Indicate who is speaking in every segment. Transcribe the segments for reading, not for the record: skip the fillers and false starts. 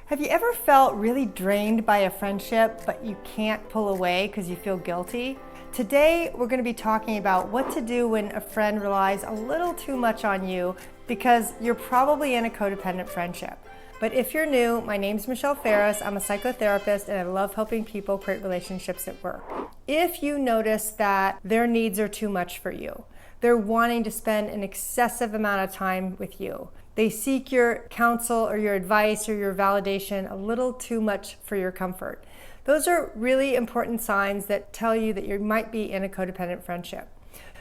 Speaker 1: Have you ever felt really drained by a friendship, but you can't pull away because you feel guilty? Today, we're going to be talking about what to do when a friend relies a little too much on you because you're probably in a codependent friendship. But if you're new, my name's Michelle Ferris. I'm a psychotherapist and I love helping people create relationships at work. If you notice that their needs are too much for you, they're wanting to spend an excessive amount of time with you, they seek your counsel or your advice or your validation a little too much for your comfort. Those are really important signs that tell you that you might be in a codependent friendship.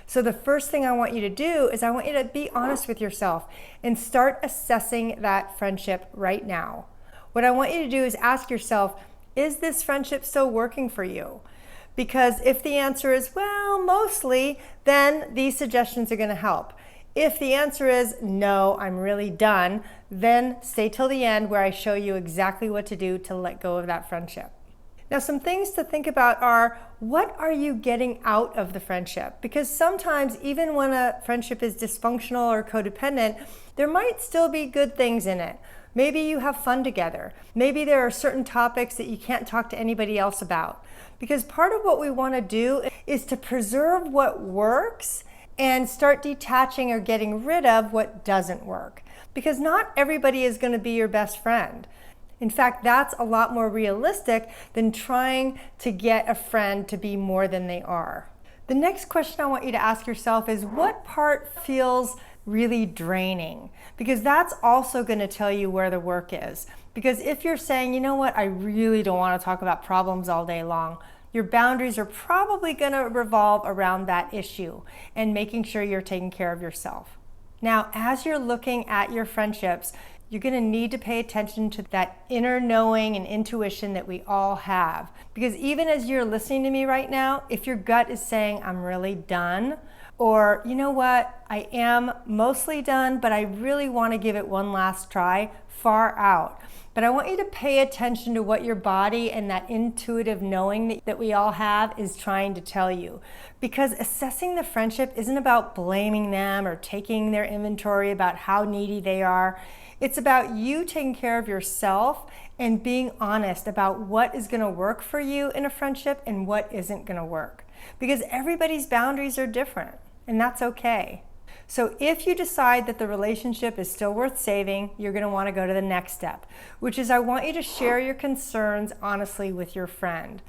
Speaker 1: So the first thing I want you to do is I want you to be honest with yourself and start assessing that friendship right now. What I want you to do is ask yourself, is this friendship still working for you? Because if the answer is, well, mostly, then these suggestions are going to help. If the answer is, no, I'm really done, then stay till the end where I show you exactly what to do to let go of that friendship. Now, some things to think about are, what are you getting out of the friendship? Because sometimes, even when a friendship is dysfunctional or codependent, there might still be good things in it. Maybe you have fun together. Maybe there are certain topics that you can't talk to anybody else about. Because part of what we want to do is to preserve what works and start detaching or getting rid of what doesn't work. Because not everybody is going to be your best friend. In fact, that's a lot more realistic than trying to get a friend to be more than they are. The next question I want you to ask yourself is, what part feels really draining? Because that's also going to tell you where the work is. Because if you're saying, you know what, I really don't want to talk about problems all day long, your boundaries are probably going to revolve around that issue and making sure you're taking care of yourself. Now, as you're looking at your friendships, you're going to need to pay attention to that inner knowing and intuition that we all have. Because even as you're listening to me right now, if your gut is saying, I'm really done, or you know what, I am mostly done, but I really want to give it one last try, far out. But I want you to pay attention to what your body and that intuitive knowing that we all have is trying to tell you. Because assessing the friendship isn't about blaming them or taking their inventory about how needy they are. It's about you taking care of yourself and being honest about what is going to work for you in a friendship and what isn't going to work. Because everybody's boundaries are different, and that's okay. So if you decide that the relationship is still worth saving, you're going to want to go to the next step, which is I want you to share your concerns honestly with your friend.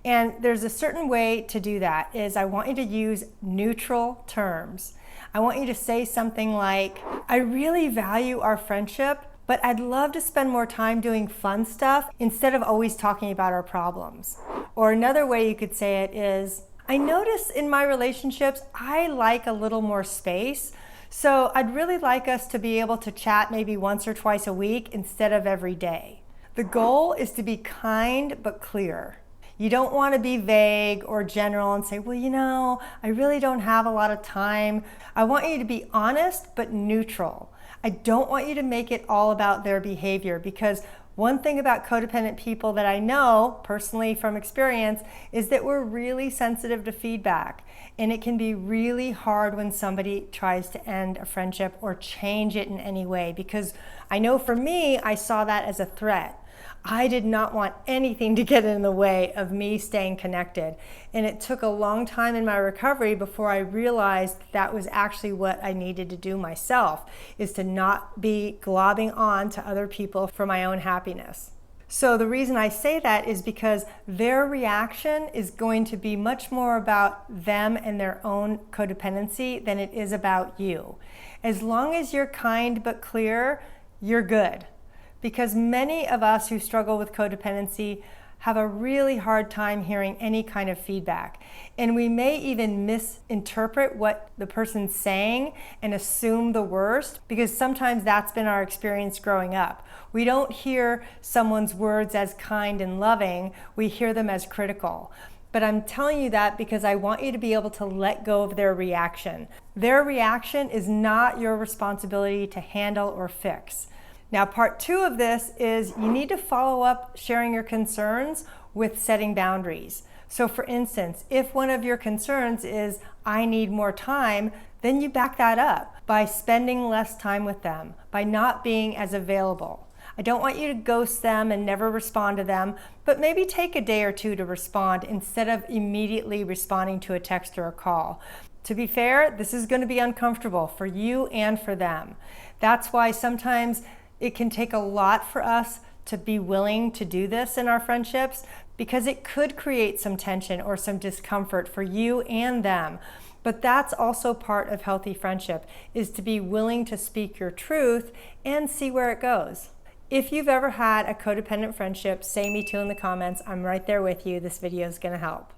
Speaker 1: And there's a certain way to do that, is I want you to use neutral terms. I want you to say something like, I really value our friendship, but I'd love to spend more time doing fun stuff instead of always talking about our problems. Or another way you could say it is, I notice in my relationships, I like a little more space. So I'd really like us to be able to chat maybe once or twice a week instead of every day. The goal is to be kind but clear. You don't want to be vague or general and say, well, you know, I really don't have a lot of time. I want you to be honest but neutral. I don't want you to make it all about their behavior, because one thing about codependent people that I know personally from experience is that we're really sensitive to feedback. And it can be really hard when somebody tries to end a friendship or change it in any way, because I know for me, I saw that as a threat. I did not want anything to get in the way of me staying connected. And it took a long time in my recovery before I realized that was actually what I needed to do myself, is to not be globbing on to other people for my own happiness. So the reason I say that is because their reaction is going to be much more about them and their own codependency than it is about you. As long as you're kind but clear, you're good. Because many of us who struggle with codependency have a really hard time hearing any kind of feedback. And we may even misinterpret what the person's saying and assume the worst, because sometimes that's been our experience growing up. We don't hear someone's words as kind and loving, we hear them as critical. But I'm telling you that because I want you to be able to let go of their reaction. Their reaction is not your responsibility to handle or fix. Now, part 2 of this is you need to follow up sharing your concerns with setting boundaries. So for instance, if one of your concerns is, I need more time, then you back that up by spending less time with them, by not being as available. I don't want you to ghost them and never respond to them, but maybe take a day or two to respond instead of immediately responding to a text or a call. To be fair, this is going to be uncomfortable for you and for them. That's why sometimes it can take a lot for us to be willing to do this in our friendships, because it could create some tension or some discomfort for you and them. But that's also part of healthy friendship, is to be willing to speak your truth and see where it goes. If you've ever had a codependent friendship, say me too in the comments. I'm right there with you. This video is going to help.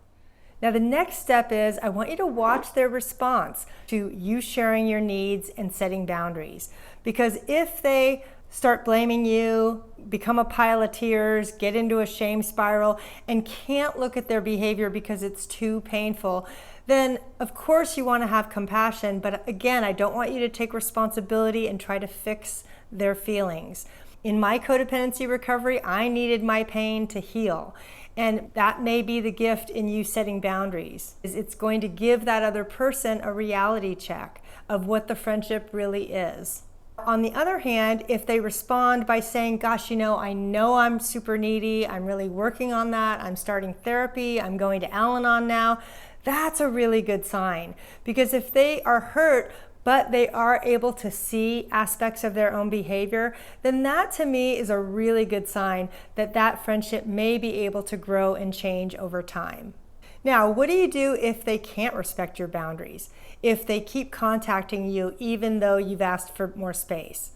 Speaker 1: Now the next step is I want you to watch their response to you sharing your needs and setting boundaries. Because if they start blaming you, become a pile of tears, get into a shame spiral, and can't look at their behavior because it's too painful, then of course you want to have compassion, but again, I don't want you to take responsibility and try to fix their feelings. In my codependency recovery, I needed my pain to heal. And that may be the gift in you setting boundaries. It's going to give that other person a reality check of what the friendship really is. On the other hand, if they respond by saying, gosh, I know I'm super needy, I'm really working on that, I'm starting therapy, I'm going to Al-Anon now, that's a really good sign. Because if they are hurt, but they are able to see aspects of their own behavior, then that to me is a really good sign that that friendship may be able to grow and change over time. Now, what do you do if they can't respect your boundaries? If they keep contacting you even though you've asked for more space?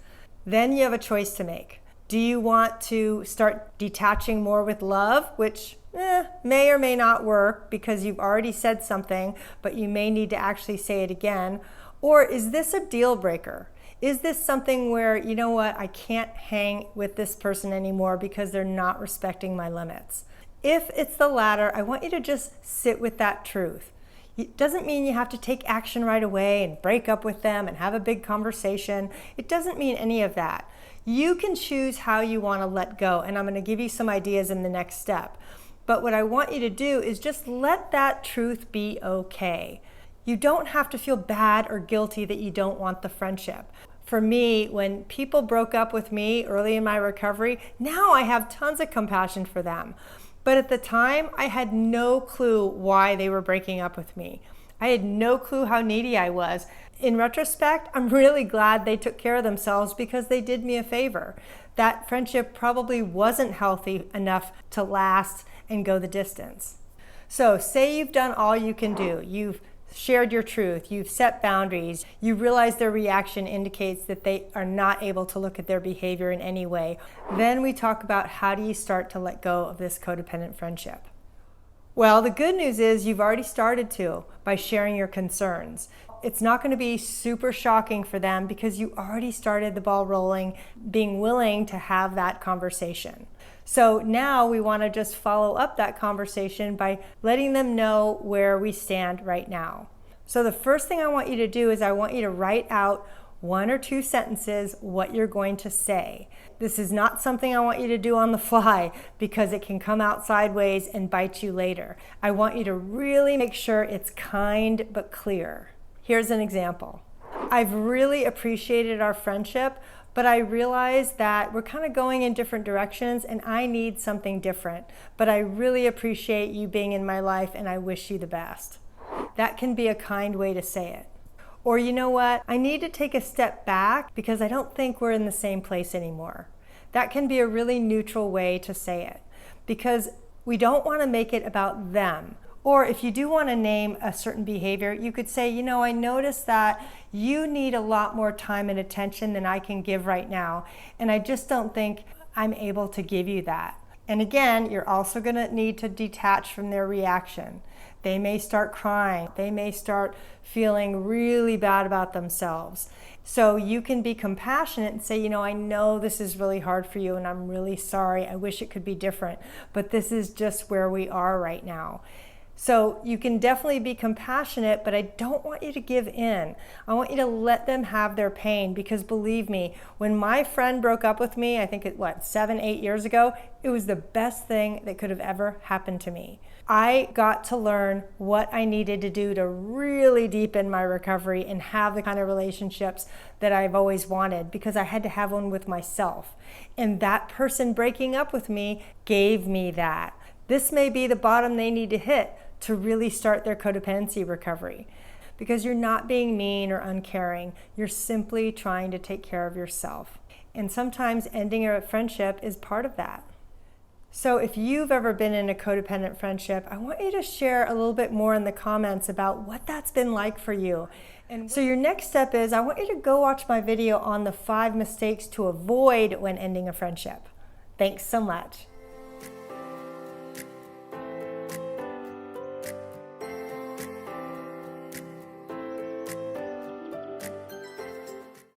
Speaker 1: Then you have a choice to make. Do you want to start detaching more with love, which may or may not work because you've already said something, but you may need to actually say it again? Or is this a deal breaker? Is this something where, I can't hang with this person anymore because they're not respecting my limits? If it's the latter, I want you to just sit with that truth. It doesn't mean you have to take action right away and break up with them and have a big conversation. It doesn't mean any of that. You can choose how you want to let go, and I'm going to give you some ideas in the next step. But what I want you to do is just let that truth be okay. You don't have to feel bad or guilty that you don't want the friendship. For me, when people broke up with me early in my recovery, now I have tons of compassion for them. But at the time, I had no clue why they were breaking up with me. I had no clue how needy I was. In retrospect, I'm really glad they took care of themselves because they did me a favor. That friendship probably wasn't healthy enough to last and go the distance. So say you've done all you can do. You've shared your truth, you've set boundaries, you realize their reaction indicates that they are not able to look at their behavior in any way. Then we talk about how do you start to let go of this codependent friendship. Well, the good news is you've already started to by sharing your concerns. It's not going to be super shocking for them because you already started the ball rolling, being willing to have that conversation. So now we want to just follow up that conversation by letting them know where we stand right now. So the first thing I want you to do is I want you to write out 1 or 2 sentences what you're going to say. This is not something I want you to do on the fly because it can come out sideways and bite you later. I want you to really make sure it's kind but clear. Here's an example. I've really appreciated our friendship, but I realize that we're kind of going in different directions and I need something different. But I really appreciate you being in my life and I wish you the best. That can be a kind way to say it. Or you know what? I need to take a step back because I don't think we're in the same place anymore. That can be a really neutral way to say it because we don't want to make it about them. Or if you do want to name a certain behavior, you could say, I noticed that you need a lot more time and attention than I can give right now. And I just don't think I'm able to give you that. And again, you're also going to need to detach from their reaction. They may start crying. They may start feeling really bad about themselves. So you can be compassionate and say, I know this is really hard for you and I'm really sorry. I wish it could be different, but this is just where we are right now. So you can definitely be compassionate, but I don't want you to give in. I want you to let them have their pain, because believe me, when my friend broke up with me, I think 7, 8 years ago, it was the best thing that could have ever happened to me. I got to learn what I needed to do to really deepen my recovery and have the kind of relationships that I've always wanted, because I had to have one with myself. And that person breaking up with me gave me that. This may be the bottom they need to hit to really start their codependency recovery, because you're not being mean or uncaring. You're simply trying to take care of yourself. And sometimes ending a friendship is part of that. So if you've ever been in a codependent friendship, I want you to share a little bit more in the comments about what that's been like for you. And so your next step is, I want you to go watch my video on the 5 mistakes to avoid when ending a friendship. Thanks so much.